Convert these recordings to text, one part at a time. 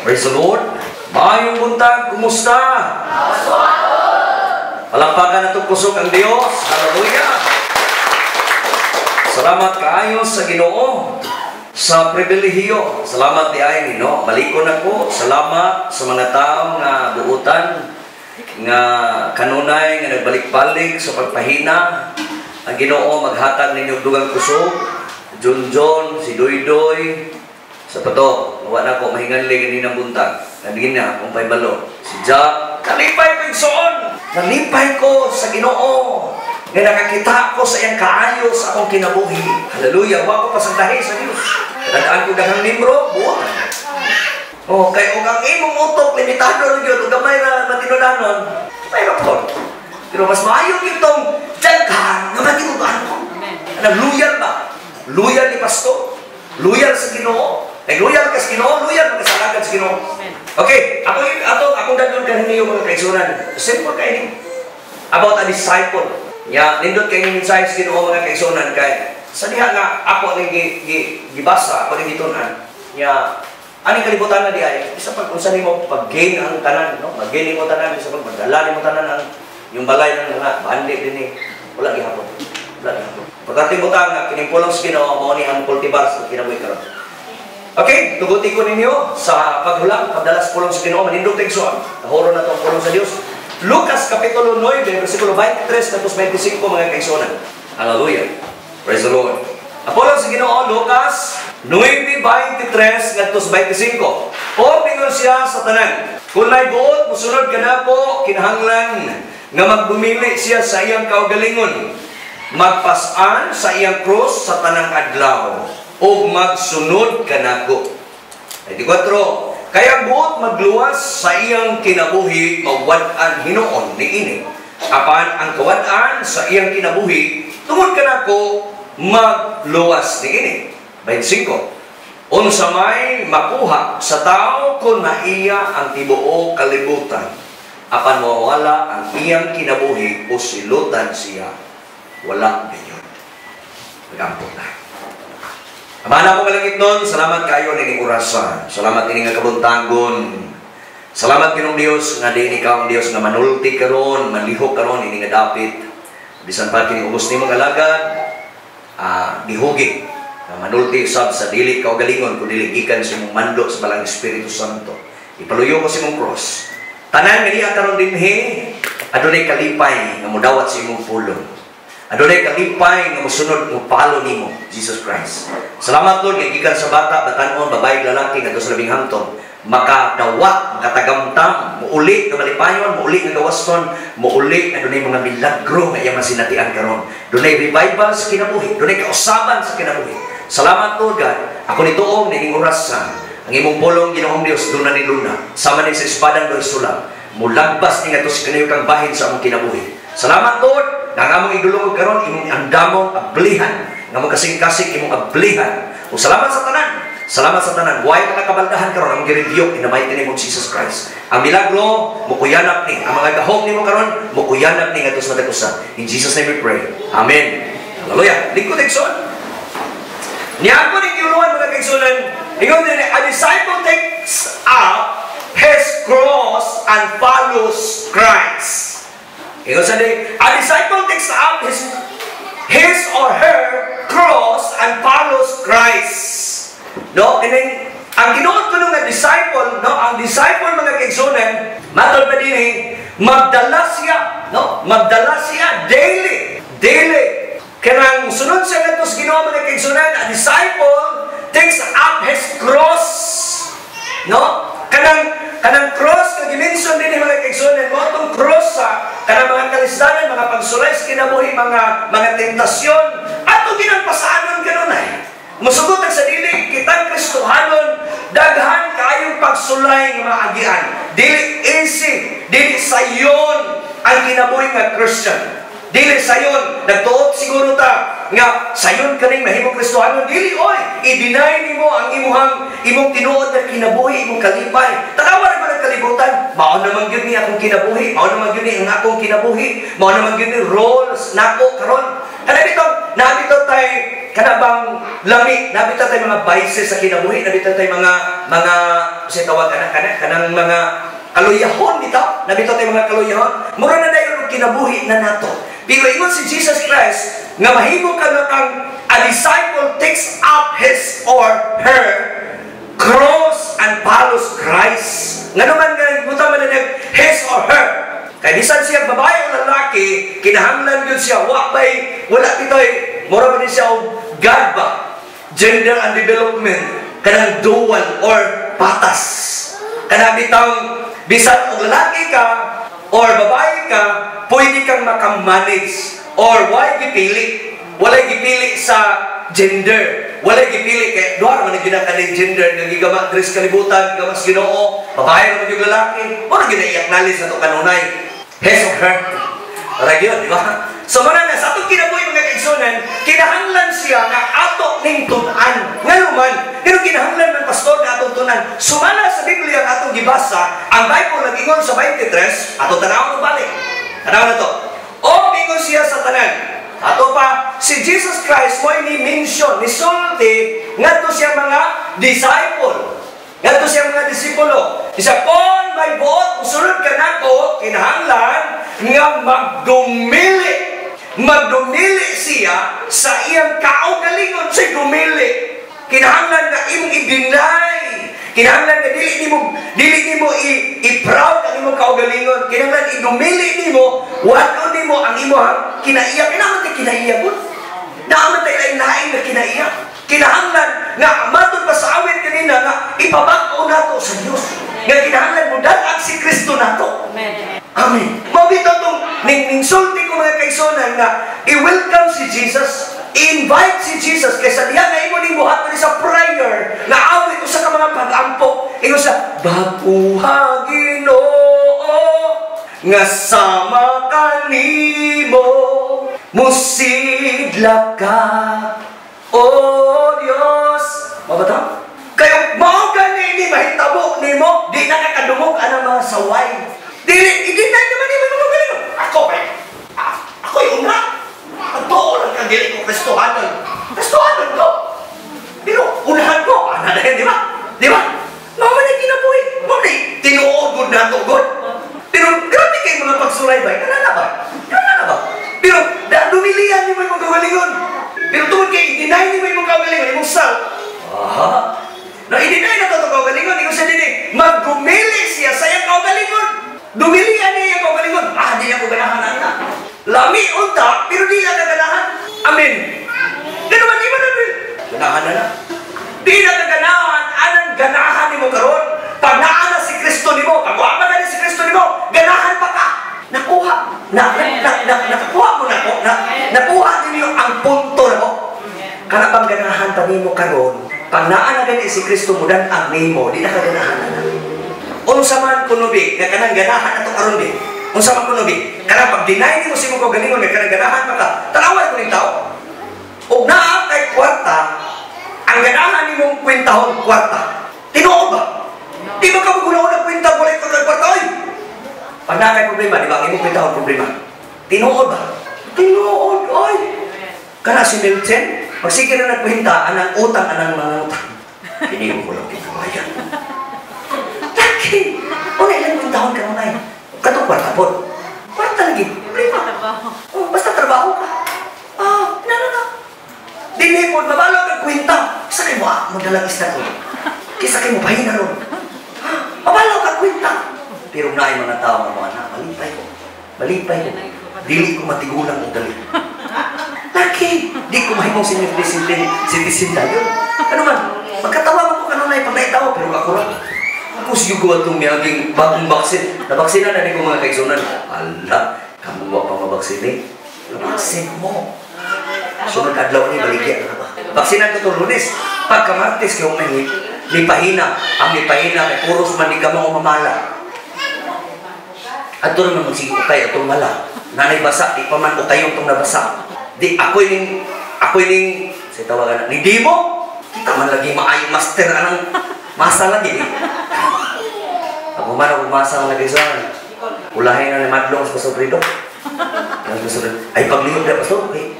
Praise the Lord. Maayong buntag, kumusta? Palakpakan na itong pusok ang Diyos. Hallelujah. Salamat kaayo sa Ginoo sa pribilehiyo. Salamat di ay no. Malikon ako. Salamat sa mga taong na buutan nga kanunay nga nagbalik-balik sa pagpahina. Ang Ginoo maghatag ninyo dugang kusog. Junjon, si Doydoy, sa pato, nawa na ko mahinganli ganinang buntag. Nabigin na akong paibalo. Si Jack, nalipay ko yung soon. Nalipay ko sa Ginoo. Nga nakakita ko sa iyang kaayo sa akong kinabuhi. Hallelujah. Wa ko pasandahi sa Diyos. Nadaan ko daghang libro, buwan. Oh, kaya kung ang imong utok, limitado rin yun. Kung gamay na matinudanon, mayroon ko. Pero mas maayo itong daghan na matinudanon ko. Anong loyal ba? Loyal ni Pasto? Loyal sa Ginoo? Eh, loyal ka sa Ginoo? Loyal magkasalagan sa Ginoo? Okay, akong dadon ka ninyo mga kaisunan. Simple kayo ninyo. About a disciple. Nindot kayo ninyo sa Ginoo mga kaisunan kay sa diha nga ako ning gibasa ako ning gitunan. Aning kalibutan na di ay isa pag unsa nimo pag-gain ang tanan, no? Mag-gain mo tanan isa pag magdala nimo tanan ang yung balay ng mga bandi dinhi. Wala gihapon. Wala gihapon. Pagkating butang nga kining pulong sa Ginoo mao ni ang cultivar sa kinabuhi karon. Okay, tuguti ko ninyo sa paghulang pagdalas pulong sa Ginoo manindog tigsuan. Nahoro na tong pulong sa Dios. Lucas Kapitulo 9, versikulo 23 tapos 25 mga kaigsunan. Hallelujah. Praise the Lord. Apollo sa Ginoo, Lucas 9:23 ngadtos 25. O pingon siya sa tanan, kung may buot mosunod kanako kinahanglan nga magbumili siya sa iyang kaugalingon, magpas-an sa iyang krus sa tanang adlaw o magsunod kanako. 24. Kaya buot magluwas sa iyang kinabuhi, mawad-an hinoon ni ini. Apan ang kawad-an sa iyang kinabuhi, tungod kanako magluwas ni ini. 25. Unsa may makuha sa tao kung maiya ang tibuok kalibutan, apan mawala ang iyang kinabuhi o silutan siya, wala gayon. Nagampot na. Amana ko kalangit nun, salamat kayo nining orasan. Salamat nining nga kabuntagon. Salamat kinong Dios nga diin ikaw ang Dios nga manulti karon, manlihok karon ini nga dapit. Bisan pa kining ubos nimong alagad, dihugi. Manulti usab sa dili kaw galingon kun dili gikan sa imong mando sa balang Espiritu Santo. Ipaluyo ko sa imong cross. Tanan nga diha karon dinhi, adunay kalipay nga modawat sa imong pulong. Adunay kalipay nga mosunod mo palo nimo, Jesus Christ. Salamat Lord nga gikan sa bata, batan-on, babae, lalaki ngadto sa labing hangtod, makadawat, makatagamtam, muuli nga malipayon, muuli nga gawaston, muuli nga dunay mga milagro nga iya masinatian karon. Dunay revival sa kinabuhi, dunay kausaban sa kinabuhi. Salamat Lord God. Ako nituong ning orasan. Ang imong pulong Ginoong Dios duna ni luna, sama ni sa espadang dorsula, mulagbas ni ngadto sa kaniyang bahin sa among kinabuhi. Salamat Lord. Nga among idulog karon imong andamong ablihan, nga among kasing-kasing imong ablihan. O salamat sa tanan. Salamat sa tanan. Way ka nakabaldahan karon ang gi-review in the mighty name of Jesus Christ. Ang milagro mukuyanap ni, ang mga gahom nimo karon mukuyanap ni ngadto sa matagusa. In Jesus name we pray. Amen. Hallelujah. Likod igsoon. Niya ko ning giuluhan mga kaigsunan. Ingon din a disciple takes up his cross and follows Christ. Ingon sa din, a disciple takes up his or her cross and follows Christ. No? And then, ang ginuot ko nung disciple, no? Ang disciple mga kaigsunan, matol pa din magdala siya, no? Magdala siya daily. Daily. Kanang sunod siya nga sa Ginoo mga kaigsunan, a disciple takes up his cross. No? Kanang cross nga gimension din mga kaigsunan, mo tong cross sa kanang mga kalisdanan, mga pagsulay sa kinabuhi, mga tentasyon, ato ginagpasanon kanunay. Musugot sa dili kitang Kristohanon, daghan kaayong pagsulay nga mga agian. Dili easy, dili sayon ang kinabuhi nga Christian. Dili sayon, nagtuot siguro ta nga sayon kaning mahimong Kristohanon, dili oy, i-deny nimo ang imong tinuod na kinabuhi, imong kalipay. Tanawa ra man kalibutan, mao naman gyud ni akong kinabuhi, mao naman gyud ni ang akong kinabuhi, mao naman gyud ni roles nako karon. Kana bitaw tay kanabang lami, nabita tayo mga vices sa kinabuhi, nabita tayo mga sa tawag kanang mga kaluyahon dito, nabita tayo mga kaluyahon. Mura na dayon kinabuhi na nato. Pero ingon si Jesus Christ nga mahimo ka na kang a disciple takes up his or her cross and follows Christ. Nga naman nga buta man na his or her. Kaya bisan siya babae o lalaki, kinahanglan yun siya. Wala ito'y, mura ba siya o God ba? Gender and development. Kanang dual or patas. Kanang bitang, bisan o lalaki ka, or babae ka, pwede kang makamanage. Or why gipili? Walay gipili sa gender. Walay gipili kay duha man ginakaning gender nga gigama dress kalibutan, gamas Ginoo, babae man yung lalaki. Wala gina-i-acknowledge na to kanunay. His or her. Ragyon, di ba? So muna na, sa itong kinabuhi mga kaigsunan, kinahanglan siya na ato ning tunan. Nga naman, pero kinahanglan ng pastor na atong tunan. Sumala sa Biblia ang atong gibasa, ang Bible nag-ingon sa 23, atong tanawang balik. Tanaw na to. O, ingon siya sa tanan. Ato pa, si Jesus Christ mo ini-mention, nisulti, nga to siya mga disciple. Nga to siya mga disipulo. Isa, kung may buot, usunod ka na ko, kinahanglan nga magdumili. Magdumili siya sa iyang kaugalingon. Siya dumili. Kinahanglan na imong i-deny. Kinahanglan na dili nimo i-proud ang imong kaugalingon. Kinahanglan i-dumili nimo, wala nimo ang imong kinaiyak. Kinahanglan kinaiyak po. Naamatay lain-lain na kinaiyak. Kinahanglan nga matod pa sa awit kanina nga ipabag-o nato sa Dios. Nga kinahanglan mo dalag si Kristo nato. Amen. Amen. Mabito itong ningsulti ko mga kaigsunan nga i-welcome si Jesus, i-invite si Jesus kaysa diya nga imo ning buhaton sa prayer na awit usa ka mga pag-ampo. Ingon sa bapuha Ginoo nga sama kanimo musidlak ka o Dios. Mabata? Kayo mao gani ni mahitabo nimo di na nakadumog ana mga saway. Dili na naman nimo magaling. Ako yung una. Totoo lang kang dili ko Kristohanon. Kristohanon ko. Pero unahan ko. Ana na yan, di ba? Di ba? Mama na kinabuhi. Mama na tinuod mo na tugod. Pero grabe kayo mga pagsulay-bay. Kanana ba? Kanana ba? Pero dumilihan niyo yung magalingon. Pero tungkol kayo, i-deny niyo yung magalingon. Yung sal. Na i-deny na ito kaugalingon. Ikaw siya din magdumili siya sa iyang kaugalingon. Dumilihan niya yung kaugalingon. Di na ko ganahan na. Lami unta, pero di na kaganahan. Amen. Ganun ba, di ba namin? Ganahan na. Di na kaganahan, anang ganahan ni mo karon. Pag naana si Kristo ni mo, pag wapa na si Kristo ni mo, ganahan pa ka. Nakuha. Nakuha mo na ko. Nakuha ninyo ang punto na mo. Kanapang ganahan pa ni mo karon. Pag naana gani si Kristo mo, dan ang ni mo, di na kaganahan na. Unsa man kunubi, nga kanang ganahan ato karon di. Unsa man kunubi, kanang pag-deny nimo si mo kaugalingon, nga kanang ganahan pa ka. Tanaway ko ning tao. Og naa kay kwarta, ang ganahan nimong kwentahon kwarta. Tinuod ba? Di ba ka maguna-una kwenta bulay ko kay kwarta oy? Pag naa kay problema, di ba ang imong kwentahon problema? Tinuod ba? Tinuod oy. Kana si Milton, magsige na nagkwenta anang utang anang mga utang. Hindi ko lang kinabayan. Una ilang kwentahon ka na yun. Katong kwarta po. Kwarta lagi. Problema. Basta trabaho ka. Na. Dini po, mabalo kang kwenta. Kisa kayo mo dalang isda ko. Kisa kayo mo pahina ron. Mabalo kang kwenta. Pero na yung mga tao ng mga na, malipay ko. Dili ko matigulang ang dali. Laki. Di ko mahimong sinitisin tayo. Ano man, magkatawa ko kanunay pag naitawa, pero ako rin. Ako siyugo itong miyaging bagong baksin. Nabaksina na rin ko mga kaigsunan. Ala, kamu pa mabaksin eh. Nabaksin mo. Sunod adlaw ni baligya na ba? Baksinan ko itong Lunes. Pagka Martes, kaya may lipahina. Ang lipahina, may puros manika mo mamala. At ito naman magsige ko kayo itong mala. Nanay basa, di pa man ko kayo itong nabasa. Di, ako yung sa tawagan na, ni Dimo, kita man lagi maayong master anang masa lagi. Ako man ako masa lagi sa ulahin na ni Madlong sa Pastor Rido. Ay, paglihog na Pastor, ay,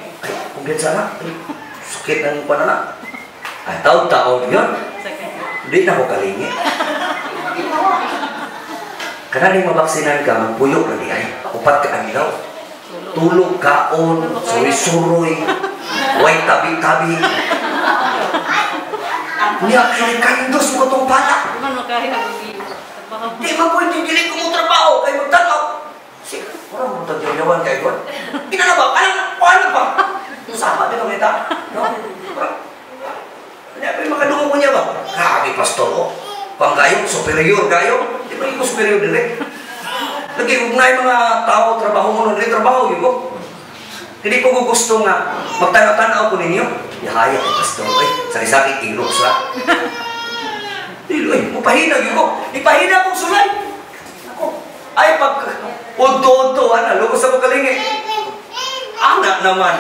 kung din sana, sakit ng panana. Ay, taon-taon yun. Hindi na ko kalingi. Kanang mabaksinan ka, magpuyok na di ay. Upat ka ang ilaw. Tulog kaon, suroy-suroy, way tabi-tabi. Niya, kandos mo itong pala. Di ba po hindi dilig ko mo trabaho, kayo magtanaw. Sige, parang magtagyawan kayo doon. Ina na ba? Paano ba? Sama din kami ta. No? Ano yung makadungo mo niya ba? Grabe, pastor ko. Pang kayo, superior kayo. Di ba yung superior direct? Lagi, huwag na yung mga tao, trabaho mo nun, trabaho yun ko. Hindi ko gusto nga, magtanaw-tanaw ko ninyo. Yahaya kay pastor, ay, sari-sari, iros lang. Ay, mupahinag yun ko. Ipahina akong sulay. Ako, ay, pag unto-unto, lubos ako kalingi. Anak naman.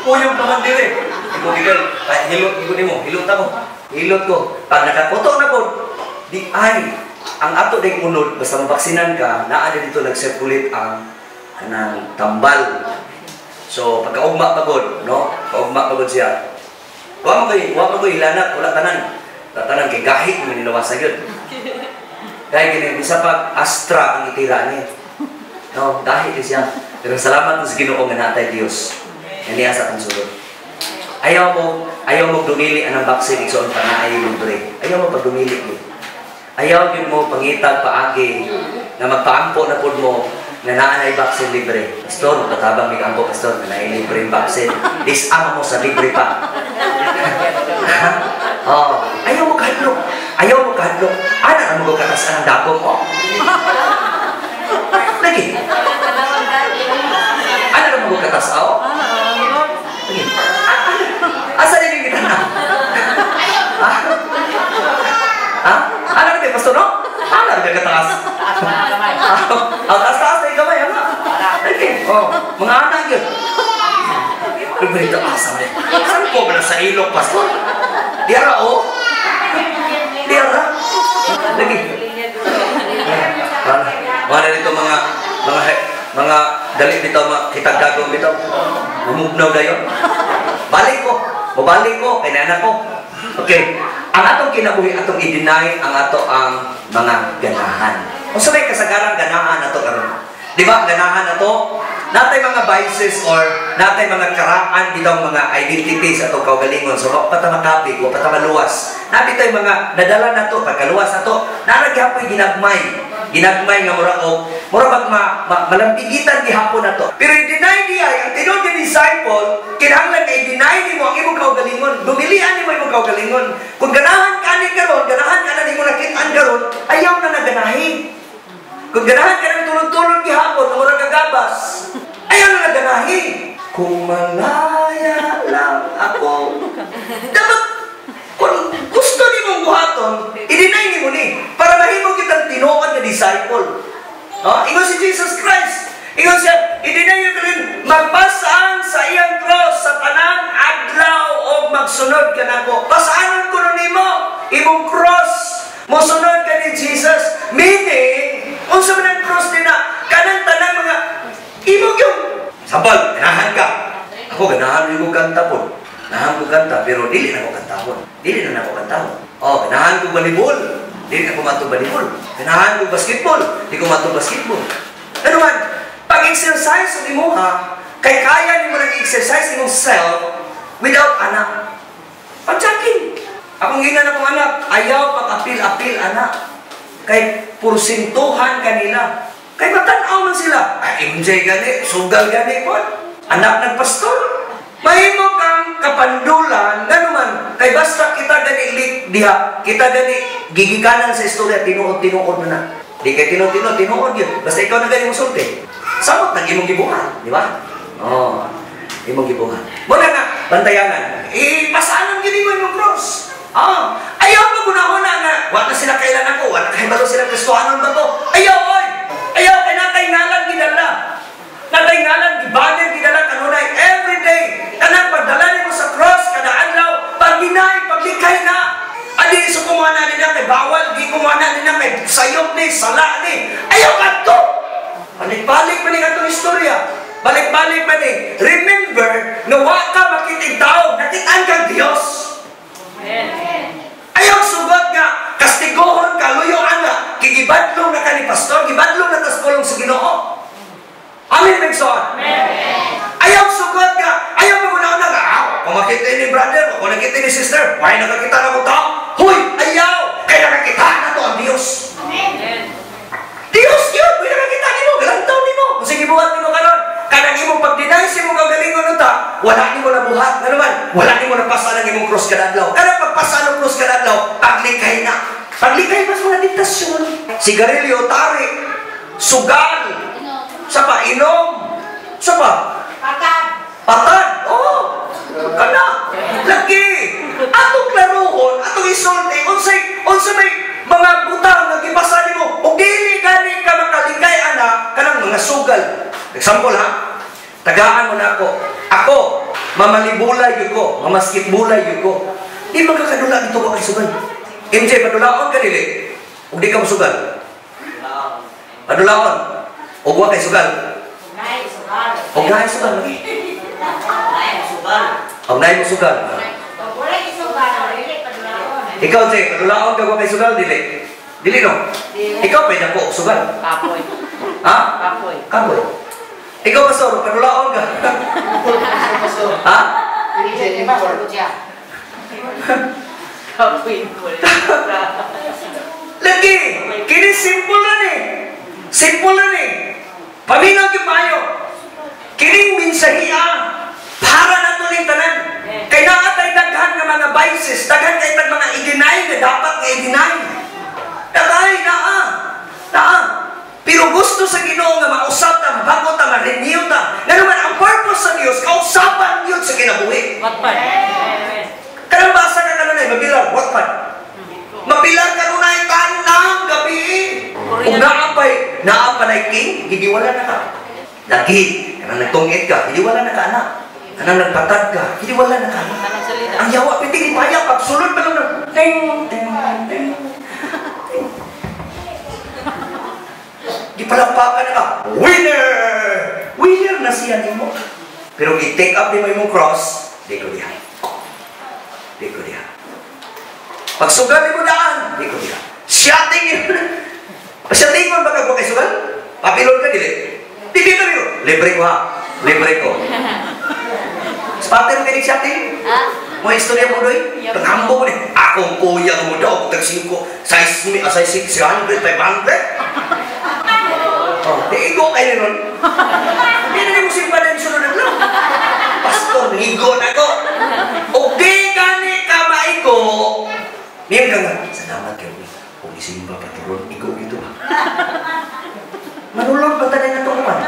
Kuyong naman dire. Ikaw, hilot ako. Hilot ko. Pag nakakoto na po, di ay, ang ato ding unod, basta mabaksinan ka, naada dito nagsirkulit ang kanang tambal. So, pagkaugma pagod, no? Kaugma pagod siya. Huwag mo ko ilanat, wala tanan. Tanan kay gahi kung nilawasa yun. Kaya gini, isa pag astra ang itira niya. No, gahi siya. Pero salamat sa Ginoo nga natay Dios. Yan sa atong sulod. Ayaw mo dumili anang baksin igsoon pa na ay libre. Ayaw mo pagdumili mo. Ayaw din mo pangitag paagi na magpaampo na pud mo na naanay baksin libre. Pastor, katabang ni ampo pastor na naay libre baksin. Disama mo sa libre pa. Oh, ayaw mo kahadlok. Ayaw mo kahadlok. Ana mo katas ang dagom mo. Lagi. Ana mo katas aw. Lagi. Asa din kita na? Ano na pastor no? Ano na kataas? Ang taas-taas na ikamay, ano? Oh, mga anak yun. Berita asa mo. Saan po ba sa ilog, pastor? Diara, oh. Diara. Lagi. Mana dito mga dali dito, kitag gagawin dito. Mamugnaw na yun. Balik ko, kay anak ko. Okay. Ang atong kinabuhi, atong i-deny ang mga ganahan. Kung sabay kasagaran, ganahan ato karon. Di ba? Ganahan ato. Natay mga vices or natay mga karaan, bitaw mga identities ato kaugalingon. So, patamakapig, o patamaluwas. Nabi tayo mga nadala na to, pagkaluwas na to, naragyapoy ginagmay. Ginagmay nga mura malampigitan di hapon na to. Pero i-deny niya, ang tinod ni disciple, kinahanglan na i-deny ni mo ang imong kaugalingon. Dumilian ni mo imong kaugalingon. Kung ganahan ka ni karon, ganahan ka na ni mo nakitaan karon, ayaw na naganahin. Kung ganahan ka ng tulog-tulog di hapon, ang mura kagabas, ayaw na naganahin. Kung malaya lang ako. Dapat, kung gusto ni mong buhaton, i-deny ni mo ni, para mahimo kitang tinuod na disciple. Ingon si Jesus Christ. Ingon siya, i-deny nyo rin, magpasaan sa iyang cross sa tanang adlaw o magsunod ka na ko. Pasaanan ko nun mo, imong cross, musunod ka ni Jesus. Meaning, kung sa manang cross din na, kanang tanang mga imong yung sabal, ganahan ka. Ako, ganahan yung kanta po. Ganahan ko kanta, pero dili na ko kantahon. Dili na ako kantahon. Ganahan ko volleyball. Dili na ko matong volleyball. Ganahan ko basketball. Dili ko matong basketball. Ano man, pag-exercise sa imo ha, kay kaya ni mo nag-exercise imong self without anak. Pag-jogging. Akong ina na kong anak, ayaw pag-apil-apil anak. Kay pursintuhan kanila. Kay matanaw man sila. MJ gani, sugal gani po. Anak ng pastor. Mahimo kang kapandulan, ganuman. Kay basta kita gani diha, kita gani gigikanan sa istorya, tinuod-tinuod na. Di kay tinuod yun. Basta ikaw na gani mo sulti. Samot ng imong gibuhan, di ba? Imong gibuhan. Muna nga, bantayanan. Pasaanan gini mo imong cross. Ayaw mo guna-una nga. Wala na sila kailan ako. Wala na kahibalo sila Kristohanon ba to? Ayaw, oy! Ayaw, kay natay ngalan gidala. Natay ngalan, gibaner gidala kanunay. Every day, kanang pagdala mo sa cross, kada adlaw, pag-inay, paglikay na. Adi, so kumuha na nila kay bawal, di kumuha na nila kay sayop ni, sala ni. Ayaw ka to! Balik-balik pa ni katong istorya. Balik-balik pa ni. Remember, na waka makita kay tao, nakitaan kang Dios. Ayaw sugot nga, kastigohon ka, luyo ana, kigibadlong na ka ni pastor, gibadlong na tas kulong sa Ginoo. Amen, Pagson. Ayaw sugot nga, ayaw magunaw-una ka, kung makita ni brother, kung nakita ni sister, why nakakita na ko tao? Huy, ayaw, kaya nakakita na to ang Dios. Dios yun, may nakakita ni mo, galantaw ni mo, kung sige buhat ni mo karon. Kanang imong pag-deny sa imong kagalingon ta, wala ni mo na buhat. Nga naman, wala ni mo na pasa ng imong cross kada adlaw. Kanang pagpasa ng cross kada adlaw, paglikay na. Paglikay mas mga diktasyon. Sigarilyo, tari, sugal, sa pa, inom, sa pa? Patad. Oh, kana. Lagi. Atong klarohon, atong isulti, unsay may mga butang nga gipasa nimo, ug dili gani ka makalikay ana kanang mga sugal. Example ha, tagaan mo na ako. Ako, mamalibulay yun ko, mamaskitbulay yun ko. Di magkakadula dito ko kay sugal. MJ, padulaon ka dili. Huwag di ka masugal. Padulaon. Huwag wa kay sugal. Huwag na sugal. Huwag na sugal. Ikaw, Jay, padulaon ka wa kay sugal dili. Dili no? Ikaw pwede ko sugal. Kapoy. Ha? Kapoy. Kapoy. Ikaw, pastor, padulaon ka. Ha? Kapoy. Lagi, kini simple na ni. Simple na ni. Paminaw yung payo. Kining minsahiya para na ito ng tanan. Kaya nakatay daghan ng mga vices, daghan kay tag mga i-deny na dapat nga i-deny. Dagay, naa. Pero gusto sa Ginoo nga mausap ta, mabago ta, ma-renew ta. Nga naman, ang purpose sa Diyos, kausapan yun sa kinabuhi. Watpan. Kanang basa ka kanunay, mabilang, watpan. Mabilang kanunay, tanang gabi. Kung naapay king, gigiwala na ka. Lagi, kanang nagtungit ka, gigiwala na ka, anak. Kanang nagpatad ka, gigiwala na ka, anak. Ang yawa, pitigin payak, pagsulod pa lang na, ting, ting, ting. Gipalakpakan na ka, winner! Winner na siya ni mo. Pero i-take up ni mo yung cross, di ko diha. Di ko diha. Pagsugal ni mo daan, di ko diha. Shouting yun. Shouting mo ba kagwa kay sugal? Papilon ka, dili. Dili ka niyo. Libre ko ha. Libre ko. Spate mo kanig shouting? Mo istorya mo doy? Paghambo mo ni. Akong kuya mo daw, tag-5, size 600, 500. Oh, diigo kayo nun. Hindi na mo simpa na yung sunod ng lang. Pastor, higo na ko. O di gani ka maiko. Ngayon ka nga, salamat kayo. Kung isimba pa turon, igo ito ba? Manulog ba tayo na turuan?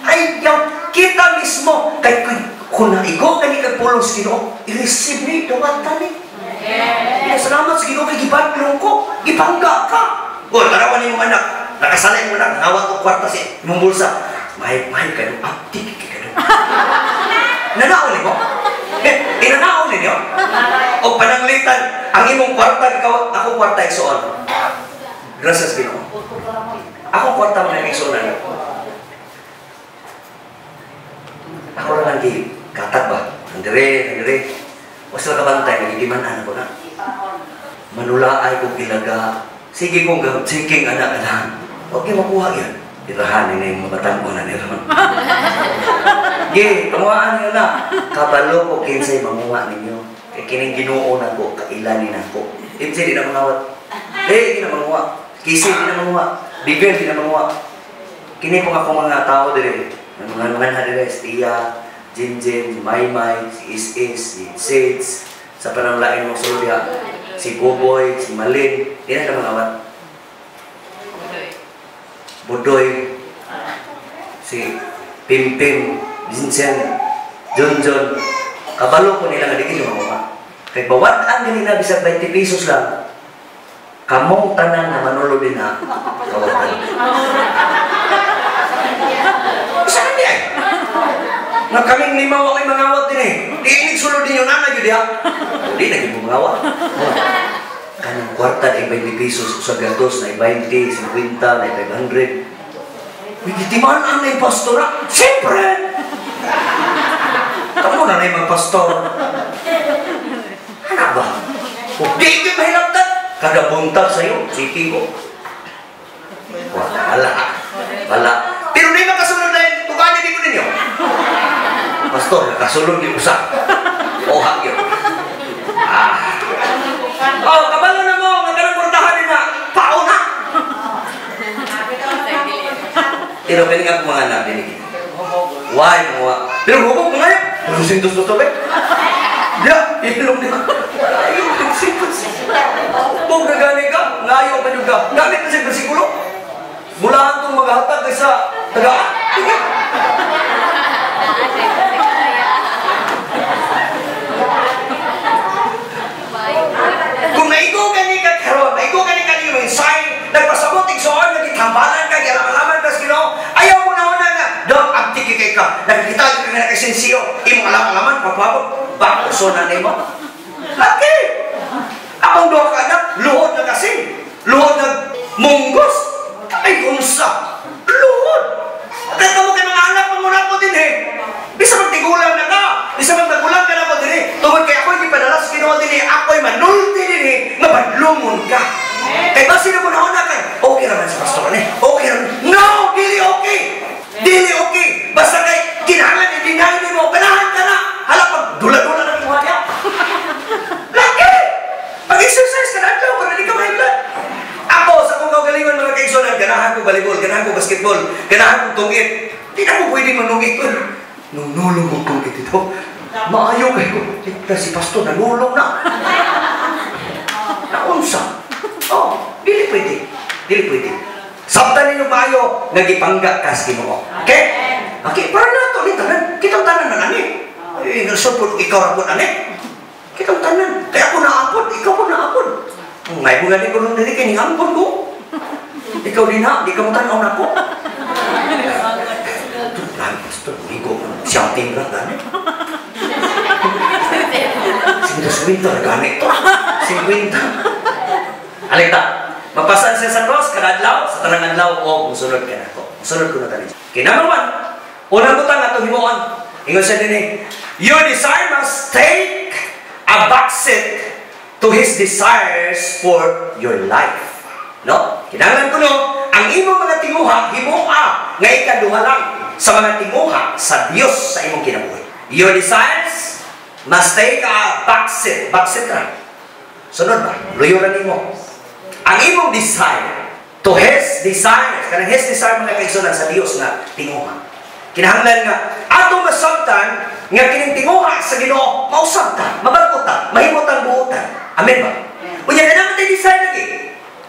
Ay, yung kita mismo. Kahit kung naigo ka ni kagpulong sa Ginoo, i-receive ni duwat tani. Salamat sa Ginoo, kay gibatlong ko. Gipangga ka. O, tarawan ni mong anak. Nakasalay mo na, hawak ko kwarta si mong bulsa. Mahal ka doon. Abdik ka doon. Nanaon mo? Inanaon ninyo? O pananglitan, ang imong kwarta, ako kwarta iksoon. Gracias, Ginoo. Ako kwarta mo na iksoon. Ako lang ang katag ba? Nandire. Huwag sila kabantay, nagigimanan ako na. Manulaay kong ilaga. Sige kong siking anak-anak. Huwag niyo makuha yan. Irahanin na yung mga tangko na niron. Sige, kamuhaan niyo na. Kabalo ko kinsay mamuha ninyo. Kaya kining Ginoo na ko, kailanin ako. Kinsay di na mangawat. Di na manguha. Kisi di na manguha. Bigel di na manguha. Kini po ako mga tao dire. Mga dire, si Tia, Jinjin, si Maymay, si Is, si Sage, sa pananglain mong sulya, si Boboy, si Malin, di na mangawat. Budoy, si Pimpim, Vincent, Junjun, kabalo ko nila nga di kayo mga. Kaya bawat ang nila bisag 20 pesos lang, kamong tanan na manulo din na kawatan. Saan di ay? Nga kaming lima wakay mangawat din eh. Di inig sulod din yung nanay yun diya. Di naging mo mangawat. Kanang kwarta na 20 pesos sa gatos na 20, 50, na 500. Hindi timaan ang na yung pastora. Siyempre! Kamu na yung magpastor. Ano ba? Di ka mahilaptan. Kada buntag sa'yo, siki ko. Wala. Pero di makasunod na yun, tukanya di ko ninyo. Pastor, nakasunod yung usap. Ohak yun. Kabalo na mo, magkaroon portahan din na, pauna. Pero pwede nga kung mga anak din. Why mga? Pero hubog mga yan. Lusintos to ba? Ya, ilong di ba? Hubog na gani ka, ngayon pa nyo ka. Gamit na siya bersikulo. Mulahan itong maghatag kaysa tagaan. Kung naigo gani ka karon, naigo gani ka yung sign, nagpasabuting soon, nagkitambalan ka, alaman ka sa Ginoo, ayaw mo na una nga, dog, abtiki kay ka, nakikita ka nga nakasensiyo, imong alaman, papabot, bakuso na nimo. Laki! Akong doha ka anak, luhod na kasi, luhod na munggos. Ay, unsa? Luhod! Kaya mo kay mga anak mo na ko din eh. Bisa magtigulang na ka. Bisa magtagulang ka na ko din eh. Tungkol kay ako'y ipadala sa Ginoo din eh. Ako'y manulti din eh. Mabadlumon ka. Kaya ba sino mo na una kay? Okay naman sa pastor eh. Okay naman. No! Dili okay! Dili okay! Basta kay kinahanglan i-deny mo. Ganahan ka na. Hala pag dula-dula na yung niya. Laki! Pag-exercise ka na ito para di ka mahiglan. Ako, sa kong kaugalingan mga kaigsonan, ganahan ko volleyball, ganahan ko basketball, ganahan ko tungit. Hindi na ko pwede manungit ko. Nung nulong ko tungit ito, maayaw kayo. Si pastor, nanulong na. Naunsa. Dili pwede. Dili pwede. Sabtan ninyo maayo, nagipangga ka sa Ginoo. Okay? Okay, para na ito, tanan. Kitang tanan na nani. Nasupod, ikaw rapod nani. Kitang tanan. Kaya ako naapod, ikaw po naapod. May bunga din ko nung dali kay ampon ko. Ikaw din ha, di ka mo tanaw na ko. Lagi pastor, ligo ko. Shouting lang gani. Sinta na gani ito. Sinta. Alita, mapasan siya sa cross, kadadlaw, sa tanang adlaw, musunod ka na ko. Musunod ko na tali. Okay, number 1. Unang butang na ito himuan. Ingon siya din eh, your desire must take a backseat to His desires for your life. No? Kinahanglan ko no, ang imong mga tinguha, himua, nga ikaduha lang sa mga tinguha sa Dios sa imong kinabuhi. Your desires must take a backseat. Backseat ka. Sunod ba? Luyuran mo. Ang imong desire to His desires, kanang His desire mga kaigsunan sa Dios nga tinguha. Kinahanglan nga, atong masabtan nga kining tinguha sa Ginoo, mausabtan, mabalkutan, mahimutang buutan. Amen ba? Unya ka naman tayo design lagi.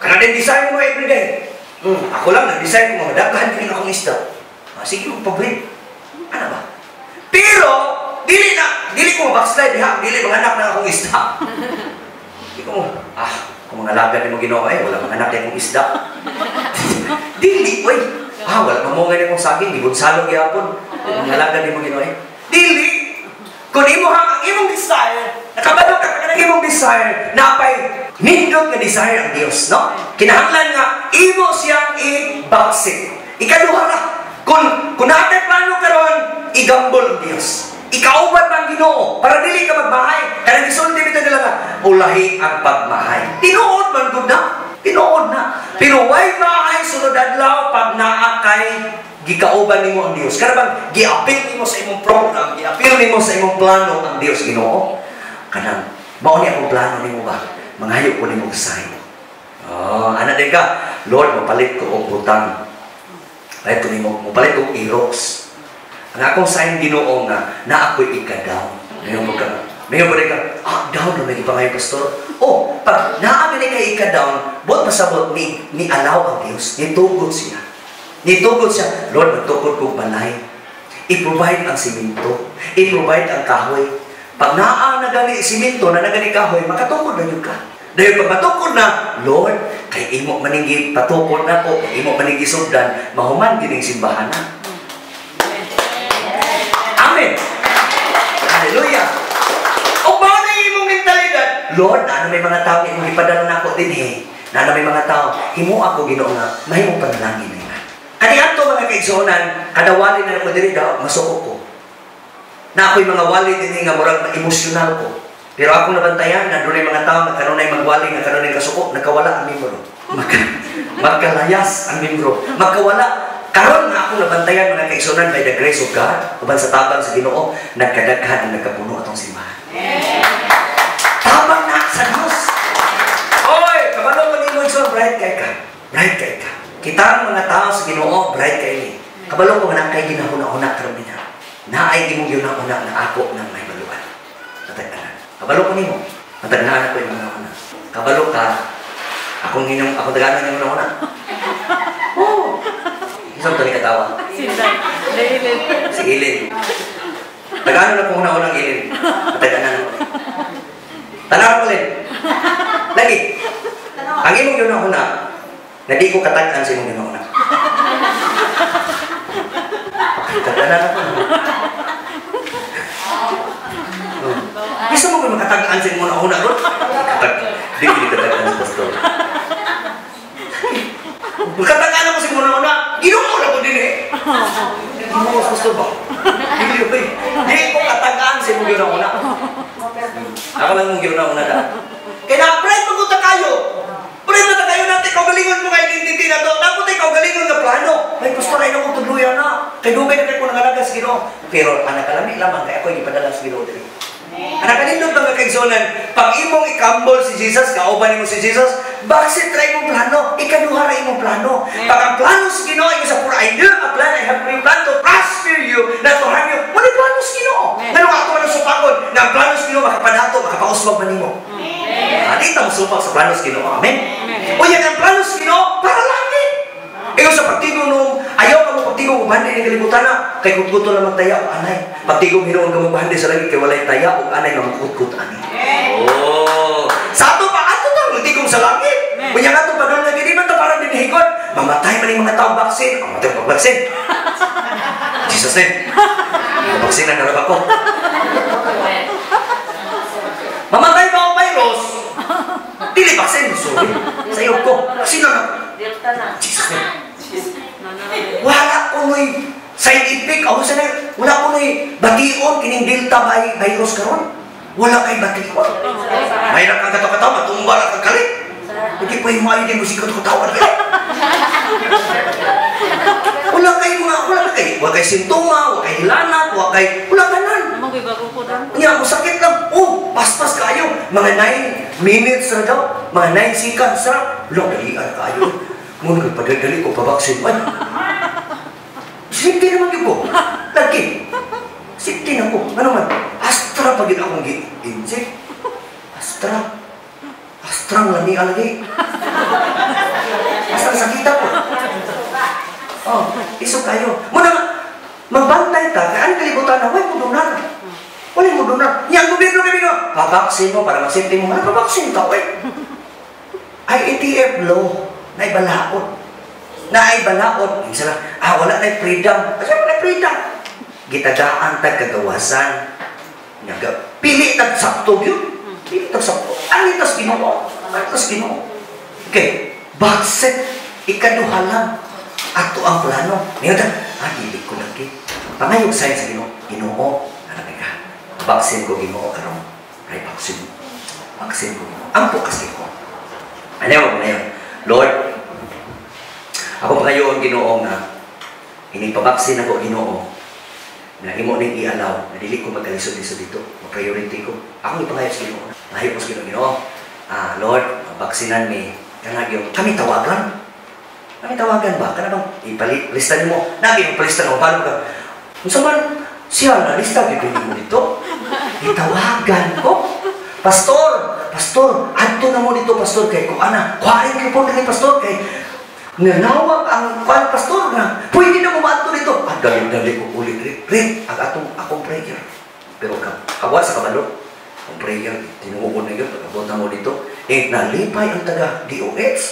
Kana din design mo everyday. Ako lang nag-design ko mga daghan kini akong isda. Sige mo pabrik. Ano ba? Pero dili ko backslide diha, dili mga anak na akong isda. Di ko kung mga laga ni mo Ginoo wala mga anak akong isda. Dili, wala mamunga ni mong saging, di salog gyapon. Mga laga ni mo Ginoo Dili. Kung imo ang imong desire, nakabalo ka ng imong desire, napay nindot nga desire ang Dios, no? Kinahanglan nga, imo siyang i-backseat. Ikaduha na, kung natin plano karon, igambol ang Dios. Ikauban ang Ginoo, para dili ka magbahay. Kaya gisulti bitaw nila nga, ulahi ang pagmahay. Tinuod man gud na. Tinuod na. Pero why bahay sunod adlaw pag naa kay gikauban nimo ang Dios. Kada bang giapil nimo sa imong program, giapil nimo sa imong plano ang Dios Ginoo. Kanang mao ni akong plano nimo ba? Mangayo ko nimo sign. Ana din ka, Lord, mapalit ko og butang. Ay ko nimo, mapalit ko Aerox. Ang akong sign Ginoo nga na ako'y ika-down. Ngayon mo ka, down na nagipangay pastor. Pag naami ni kay ika-down, buot pasabot ni allow ang Dios, nitugot siya. Nitugod siya, Lord, magtukod kong balay. I-provide ang siminto. I-provide ang kahoy. Pag naa na gani siminto, na nagani kahoy, makatukod na yun ka. Dahil pag matukod na, Lord, kay imo maninggi patukod na ko, kay imo maninggi sugdan, mahuman gining simbahan na. Amen. Hallelujah. O ba na imong mentalidad? Lord, ano may mga tao imong ipadala na ako din na may mga tao, himo ako Ginoo nga, mahimong panalangin nila. Kani ato mga kaigsunan, kadawali na ako diri daw, masuko ko. Na ako'y mga wali din nga murag na emosyonal ko. Pero ako nabantayan, na doon ay mga tao, na kanunay magwali, na kanunay kasuko, nagkawala ang membro. Magkalayas ang membro. Magkawala. Karon nga ako nabantayan mga kaigsunan by the grace of God, uban sa tabang sa Ginoo, nagkadaghan ang nagkapuno atong simbahan. Tabang na sa Diyos. Oy, kabalo mo ni mo igsoon, bright kay ka. Bright kay ka. Kita ang mga tao sa Ginoo, bright kay ni. Kabalo ko nga kay ginahuna-una karon niya. Naay imong ginahuna na ako nang may baluan. Natagdanan. Kabalo ko nimo. Natagdanan ko yung mga una. Kabalo ka. Akong taganan yung una. Oh. Isang tali katawa? Si Ilin. Tagano na po una-unang Ilin. Taganan ako. Tanaw ko rin. Lagi. Ang imong yun una, na di ko katagan sa imong yun una. Taganan ako. Gusto mo ba makatagaan sa imong una, Rod? Di ko katagan sa pastor. Magkatagaan ako sa una-una. Ginoo na ko din eh. Ginoo sa gusto ba? Hindi ko katagaan sa imong una-una. Ako lang mong una-una na. Kaya na-pray maguta kayo. Pray na kayo natin. Kaugalingon mo nga identity na to. Dapat ay kaugalingon na plano. May pastor ay nang utuluyan na. Kaya dugay na kayo kung nangalagas Ginoo. Pero anak kalami lamang kaya ako ipadala sa Ginoo din. Anak kanindot mga kaigsonan, pag imong ikambol si Jesus, kauban mo si Jesus, bakit try mong plano? Ikaduha rin mong plano. Pag ang plano sa Ginoo ay sa pura, I do a plan, I have a plan to prosper you, not to harm you. Muna plano sa Ginoo. Nalo ako man sa pagod, na ang plano sa Ginoo makapadato, makapauswag man nimo. Dito mo supak sa plano sa Ginoo. Amen? O yan ang plano sa Ginoo para langit. Ikaw sa pagtigong nung ayaw ka mo pagtigong mabandi ng kalibutan na kay kutkuto lamang taya o anay. Pagtigong hinuon ka mabandi sa langit kay walay taya o anay ng kutkut ani. Oh! Sa ato pa, ato tang tigong sa langit. Kunya nga ito pa doon lagi, di ba ito parang dinihigot? Mamatay man yung mga tao baksin. Mamatay pa baksin. Jesus name. Baksin ang narap ako. Mamatay pa ako virus. Dili baksin. Sorry. Sa iyo ko. Sino na? Jesus name. Wala ko no'y side effect. Ako sa wala ko no'y bation. Kining Delta virus karon. Wala kay bation. Mayroon kang kataw-kataw. Matumba lang kang kalit. Hindi pa yung maayo din mo sikot ko tawad ka. Wala kay sintoma, wala kay hilanat, wala kanan. Kanya, sakit lang. Oh, paspas kayo. Mga 9 minutes na daw. Mga 9 seconds na. Wala, dalian kayo. Muna nagpadali ko, pabaksin. Ay, safety naman yun ko. Lagi. Safety na ko. Ano man? Astra pag yun akong inject. Astra. Astrang lagi alagi. Astra sakita ko. Oh, iso kayo. Muna magbantay ta, kaya ang kalibutan na, huwag mo donar. Huwag mo donar. Yang gobyerno kami no, pabaksin mo para masafety mo. Ano pabaksin ka, eh? IATF law, naibalaot. Naibalaot. Isa lang, wala na freedom. Kasi wala freedom. Gitagaan tag kagawasan. Pili tag sakto yun. Pili tag sakto. Ano itas Ginoo? Ano itas Ginoo? Okay, bakit ikaduha lang ato ang plano? Ngayon, dili ko lagi. Pangayog sa'yo sa Ginoo, nalamig ka. Baksin ko Ginoo karong. Ay, baksin. Baksin ko Ginoo. Ang pukas ko. Ano mo na yun? Lord, ako pa kayo ang Ginoo na inipabaksin ako Ginoo na imo ning i-allow na dili ko magkalisod-lisod dito. Priority ko. Ako ipangayog sa Ginoo. Nahayog ko sa Ginoo. Lord, baksinan ni kanagyo. Kami tawagan. Kami tawagan ba? Kana bang ipalista mo? Nagi ipalista mo paano ka? Unsa man siya na lista gid mo dito? Itawagan ko. Pastor, adto na mo dito pastor kay ko ana. Kuhain ko po ni pastor kay nanawag ang pastor na. Pwede na mo maadto dito. Dali ko ulit rin ang akong prayer. Pero kawa sa kabalo. Ang prayer tinuod na gyud pagabot mo dito. Nalipay ang taga DOH.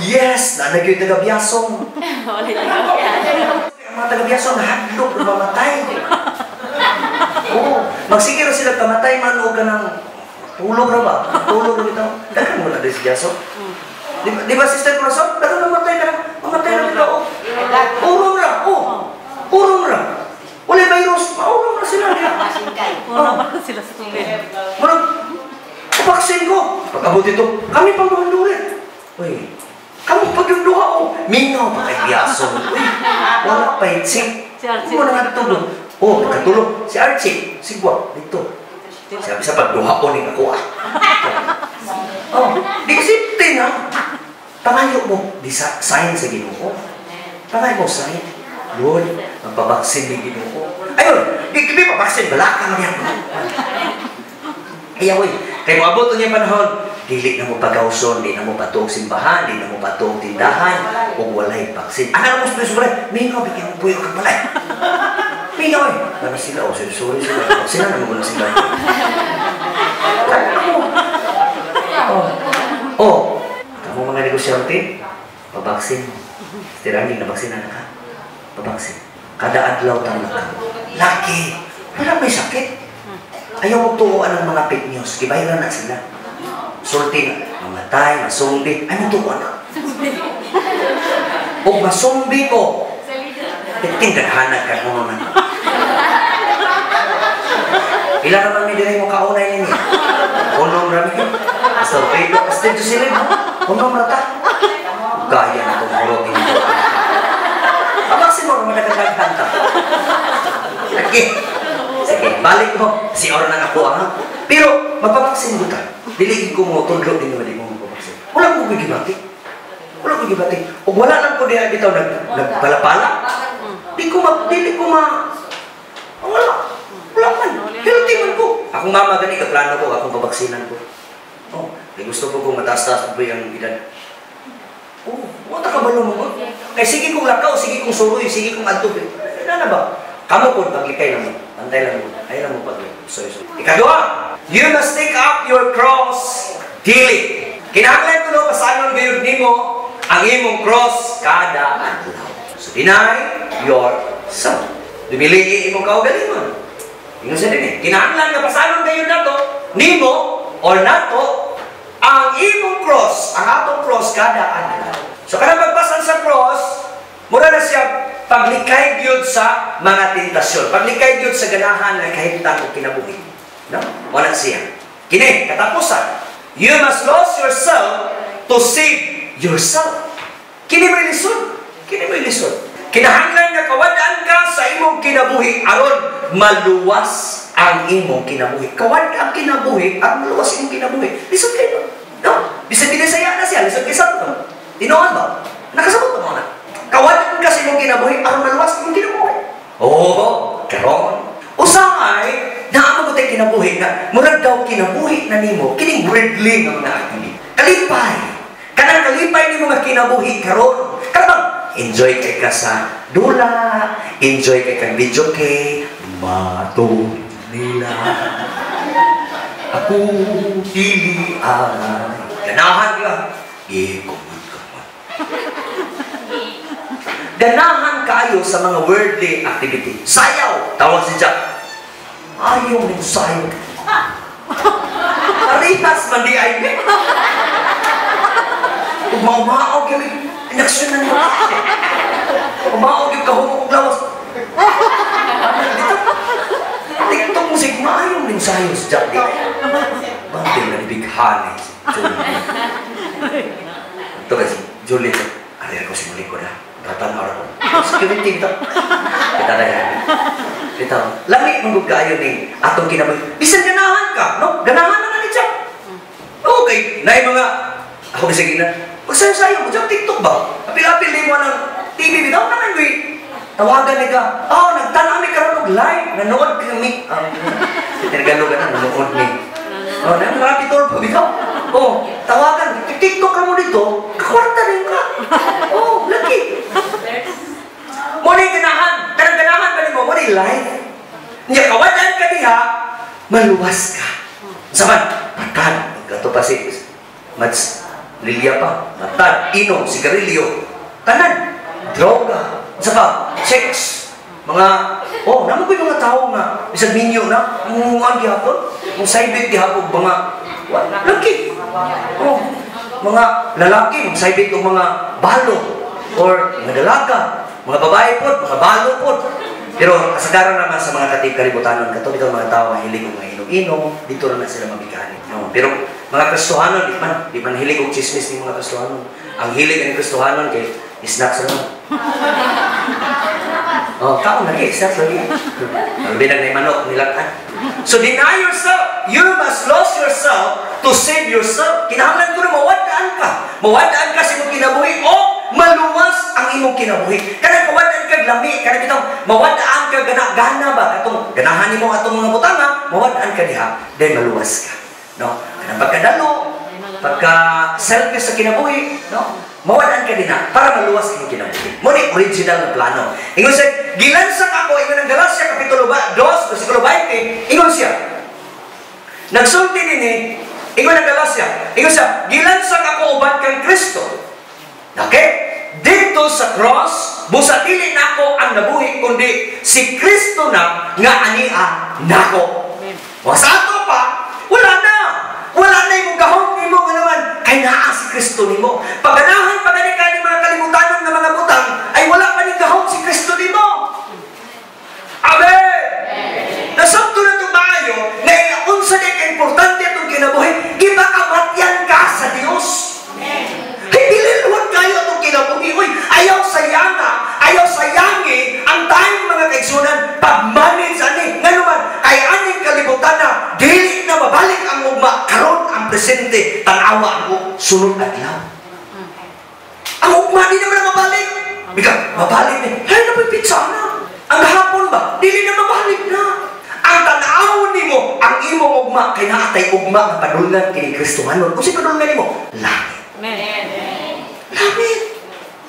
Yes! Nanagyoy taga-biyasong. Ang mga taga-biyasong hadlok na mamatay. Oo. Magsigiro sila kamatay man o ka ng tulog na ba? Tulog na ito. Dagan mo na rin si Biyasong. Di ba, Sister Corazon? Dagan mamatay na. Mamatay na ito. Urong na. Urong na. Wala Wala virus, maulong na sila niya. Wala pa sila sa tubig. Walang, kapaksin ko. Pag-abot ito, kami pang duhan-duhan. Uy, kami pag yung duha ko, minaw pa kay Biaso. Uy, wala pa hitsik. Si Archie. Ano na natulog? Oh, pagkatulog. Si Archie, si Gwa, dito. Sabi sa pagduha ko ni ako Oh, di kasi na. Pangayo mo, di sign sa Ginoo. Pangayo mo, sign. Lord, magpabaksin ni Ginoo. Ayun, di kami papaksin, balakang niya. Ayaw, kaya mo abot niya panahon, dili na mo pagawson, di na mo patong simbahan, di na mo patong tindahan, o walay paksin. Ano mo sulit-sulit? Mingaw, bigyan mo puyo kang balay. Mingaw eh. Ano sila? O, sorry sila. Sila naman muna sila. Oh, kamu mga negosyante, pabaksin mo. Tirani na baksinan ka. Pabaksin. Kada adlaw tang laki. Wala may sakit. Ayaw mo tuuan ng mga fake news. Gibayran na sila. Sulti na. Mamatay, masumbi. Ano tuuan na? O masumbi ko. Tingkadhanag ka mo naman. Ilan naman may diri mo kaunay niya. Unom rami. Basta pedo. Basta ito sila mo. Unom rata. Gaya na itong urog ini. Abaksin mo naman nagkagaganta. Lagi. Sige, balik mo. Si Or na ako ha. Pero, magpapaksin mo ta. Diligin ko mo, tudlo din naman di mo magpapaksin. Wala ko gigibati. Wala ko gigibati. O wala lang ko diya bitaw nagpalapala. Dili ko ma... Wala. Wala man. Healthy man ko. Akong mama gani, kaplano ko, akong pabaksinan ko. Oh, may gusto ko kung mataas-taas po yung edad. Oh, wala ka ba mo? Kaya sige kong lakaw, sige kong suroy, sige kong adtubig. Ano na ba? Kamu po, paglikay lang mo. Antay lang mo. Ayaw lang mo paglikay. Sorry. Ikadua, you must take up your cross daily. Kinahanglan ko no, pasanon gayon nimo ang imong cross kada adlaw. So, deny yourself. Dumili imong kaugalingon. Yung sa din kinahanglan nga pasanon gayon nato, nimo or nato ang imong cross, ang atong cross kada adlaw. So, kada magpasan sa cross, mura na siya paglikay gyud sa mga tentasyon. Paglikay gyud sa ganahan na kahimtang o kinabuhi. No? Wala siya. Kini, katapusan. You must lose yourself to save yourself. Kini mo ilisod. Kini mo ilisod. Kinahanglan nga kawadaan ka sa imong kinabuhi aron maluwas ang imong kinabuhi. Kawad ang kinabuhi, ang maluwas imong kinabuhi. Lisod kayo. No? Bisag binisaya na siya. Lisod kayo sa ito. Tinoan ba? Nakasabot mo na. Kawalan kasi mong kinabuhi, aron maluwas mong kinabuhi. Oo, karon. Usangay, naamo ko tayo kinabuhi na, murag daw kinabuhi na nimo, kining worldly ng mga activity. Kalipay. Kanang kalipay ni mga kinabuhi karon. Karang, enjoy kay ka sa dula, enjoy kay kang video kay, mato nila. Ako, dili ganahan ka. Ganahan kayo sa mga worldly activity. Sayaw! Tawag si Jack. Ayaw ng sayaw. Parihas man di ay. Umamaog yung inaksyonan mo. Umamaog yung kahumong lawas. TikTok musik, maayaw ng sayaw si Jack. Banting na nibighan eh. Ito kasi, Julie. Ari ako si Muliko na. Tatanaw ako. Security ito. Kita na yan. Kita. Lami mong gayo ni atong kinabuhi. Bisan ganahan ka, no? Ganahan na nga ni Jack. Okay. Na mga, ako bisa gina. Pagsayo-sayo mo, Jack, TikTok ba? Apil-apil din mo ng TV. Bitaw na nang tawagan ni ka. Oh, nagtanami ka rin live. Nanood kami. Tinagalo ka na, nanood ni. Oh, nang pitol pa bitaw. Oh, tawagan. TikTok ka mo dito. Kakwarta rin ka. Oh, lagi. Muna yung ganahan. Karang ganahan ba ni mo? Muna yung live. Hindi, kawadan ka diha, maluwas ka. Saman, matad. Gato pa si Mats Lilia pa. Matad, inom, sigarilyo. Kanan, droga. Saka, sex. Mga, oh, naman ko yung mga tao nga, isang minyo na, munguan gihapon, mung saibit gihapon, mga, laki. Oh, mga lalaki, saibit o mga balo, or mga dalaga, mga babae po, mga balo po. Pero kasagaran naman sa mga katib kalibutanon, kato dito mga tao mahilig og inom-inom, dito na sila mabigani. No? Pero mga Kristohanon, di man hilig og chismis ni mga Kristohanon. Ang hilig ng Kristohanon kay snacks naman. Oh, kaon lagi, snacks lagi. Ang binag na manok nilakan. So deny yourself. You must lose yourself to save yourself. Kinahanglan ko na mawadaan ka. Mawadaan ka sa imong kinabuhi o maluwas ang imong kinabuhi. Kana kawadaan ka lami, kana bitong mawadaan ka gana ba katong ganahan nimo atong mga butanga, mawadaan ka diha, then maluwas ka. No? Kana pagkadalo, pagka selfish sa kinabuhi, no? Mawadaan ka din na para maluwas ang kinabuhi. Mo ni original na plano. Ingon siya, gilansang ako, ingon ang Galacia Kapitulo 2, versikulo 20, ingon siya, nagsulti din ingon ang Galacia, ingon siya, gilansang ako uban kang Kristo. Okay? Dito sa cross, busa dili na ako ang nabuhi, kundi si Kristo na nga ania nako. O sa ato pa, wala na. Wala na yung gahong nimo nga naman. Kay naa si Kristo nimo. Paganahan pa gani ka ni mga kalimutanon ng mga butang, ay wala pa ni gahong si Kristo nimo. Amen! Nasabto na itong maayo, na unsa di ka importante itong kinabuhi, gipakamatyan ka sa Diyos. Hipililhuan kayo itong kinabuhi. Uy, ayaw sayanga, ayaw sayangi ang tayong mga kaigsunan pag-manage ani. Nga naman, ay aning kalibutan na dili na mabalik ang ugma karon ang presente tanawa ang sunod adlaw. Ang ugma di naman na mabalik. Bika, mabalik ni. Hay na pizza na. Ang hapon ba? Dili na mabalik na. Ang tanaw nimo, ang imong ugma kay naatay ugma ang padulngan kini Kristohanon. Kung si padulngan nimo, langit. Amen. Langit.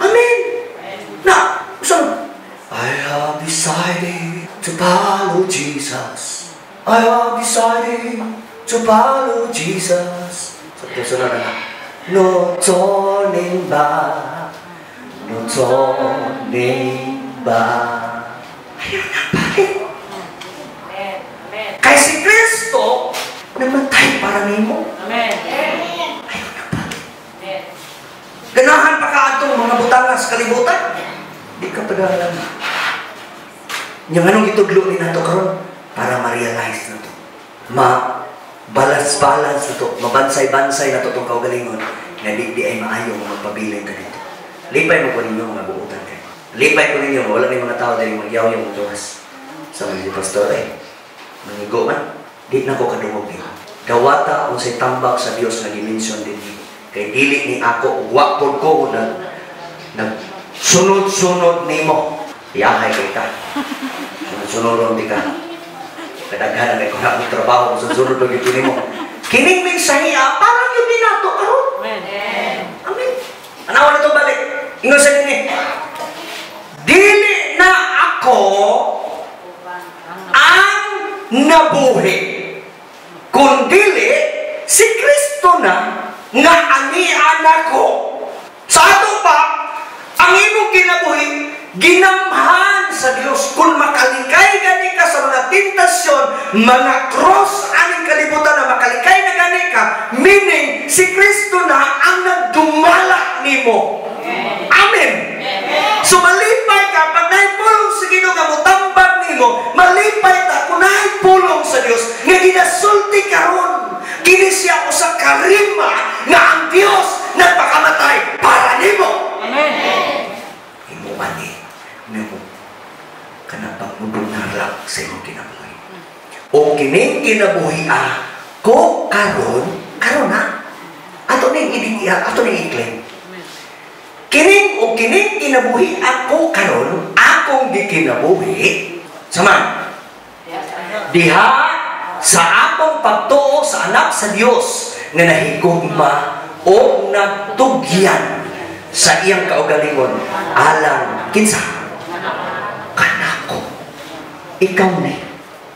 Amen. Na, so, I have decided to follow Jesus. I have decided to follow Jesus. So, sunod na. No turning back. No turning back. Ayaw na balik. Kaya si Kristo, namatay para nimo. Amen. Ayaw na balik. Ganahan pa ka atong mga butanga sa kalibutan. Di ka padalan. Yung anong itudlo ni nato karon para ma-realize na to. Ma-balance-balance na to. Mabansay-bansay na to itong kaugalingon na di ay maayo magpabiling ka dito. Lipay mo po ninyo mga buutan kayo. Lipay po ninyo. Wala na yung mga tao dahil magyaw yung tuwas. Sa mga pastor manigo man. Di na ko kadungog niyo. Dawata kung sa'y tambak sa Diyos na dimensyon din niyo. Kay dili ni ako, wakpod ko na sunod-sunod ni mo. Iyahay kay ka. Sunod-sunod di ka. Kadaghan na kung akong trabaho, sunod-sunod lang ito ni mo. Kining mensahiya, parang yung binato karon. Amen. Amen. Anawa na ito balik. Ingon sa nini. Dili na ako ang nabuhi. Kundili, si Kristo na nga anian ako. Sa ato pa, ang imong kinabuhi, ginamhan sa Diyos. Kung makalikay gani ka sa mga tentasyon, mga cross, aning kalibutan na makalikay na gani ka, meaning, si Kristo na ang nagdumala nimo. Amen. So malipay ka, pag naipulong sa Ginoo nga mutambag nimo, malipay ta kung naipulong sa Diyos, nga ginasulti karon. Kini siya o sa karima na ang Diyos nagpakamatay para nimo. Amen. Imo ani nimo kanang mudunarap sa imong kinabuhi. O kining kinabuhi ko karon na ato ning idiya, ato ning i-claim. Kining kinabuhi ako karon, akong gikinabuhi saman. Diha sa akong pagtuo sa anak sa Dios nga nahigugma o nagtugyan sa iyang kaugalingon alang kinsa kanako. Ikaw ni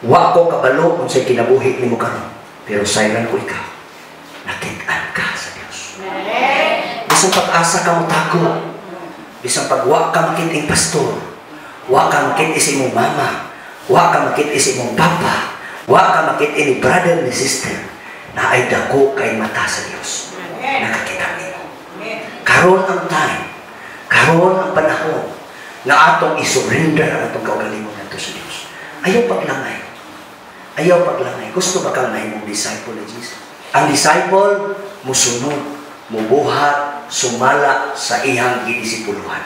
wa ko kabalo kung sa'y kinabuhi nimo karon, pero sayran ko ikaw nakit-an ka sa Dios. Bisang pag-asa ka mo tago, bisang pag-wa ka makit pastor, wa ka makit isi mong mama, wa ka makit isi mong papa, wa ka makit ni brother ni sister, na ay dako kay mata sa Dios. Nakakita nimo. Karon ang time, karon ang panahon na atong isurrender ang atong kaugalingon nato. kadto sa Dios. Ayaw paglangay. Ayaw paglangay. Gusto ba kang mahimong disciple ni Jesus? Ang disciple, musunod, mubuhat, sumala sa ihang gidisipuluhan.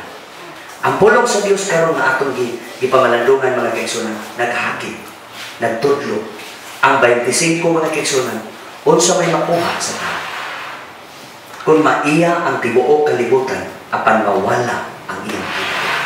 Ang pulong sa Dios karon nga atong gipamalandungan mga kaigsunan, naghakit, nagtudlo. Ang 25 mga kaigsunan, unsa may makuha sa tao. Kung maiya ang tibuok kalibutan, apan mawala ang iyang kinabuhi.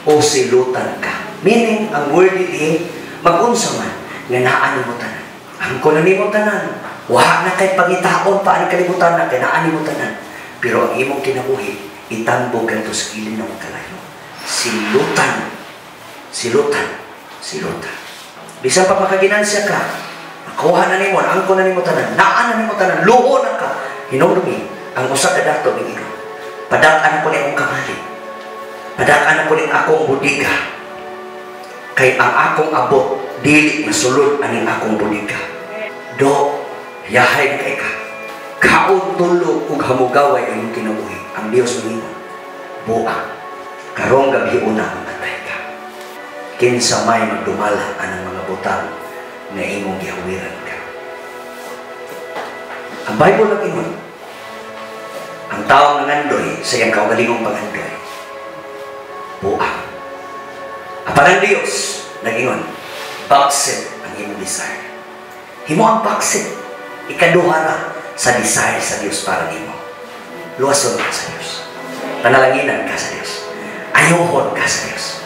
O silutan ka. Meaning, ang word iti, mag-unsa man, nga naan mo tanan. Ang kunanin mo tanan, wala na kay pangitaon pa ang kalibutan na, kinaan mo tanan. Pero ang imong kinabuhi, itambog ganito sa kilin ng kalayo. Silutan. Silutan. Silutan. Bisan pa makaginansya ka, nakuha na ni mo, ang kunanin mo tanan, naan na ni mo tanan, luho na ka. Hinulungi, ang usa ka dato ng ino. Padaan ko ni akong kamali. Padaan ko ni akong budiga. Kay ang akong abot, dili masulod aning akong budiga. Do, yahay kay ka. Kaon tulog ug hamugaway ang kinabuhi. Ang Dios mo buang. Karong gabi una mamatay ka. Kinsa may magdumala anang mga butang na imong gihawiran ka. Ang Bible nag-ingon, ang taong nangandoy sa iyang kaugalingong pangandoy, buang. Ang panang Diyos, nag-ingon, baksit ang imong desire. Himo ang baksit, ikaduhara sa desire sa Diyos para nimo. Luwason ka sa Diyos. Panalanginan ka sa Diyos. Ayohon ka sa Diyos.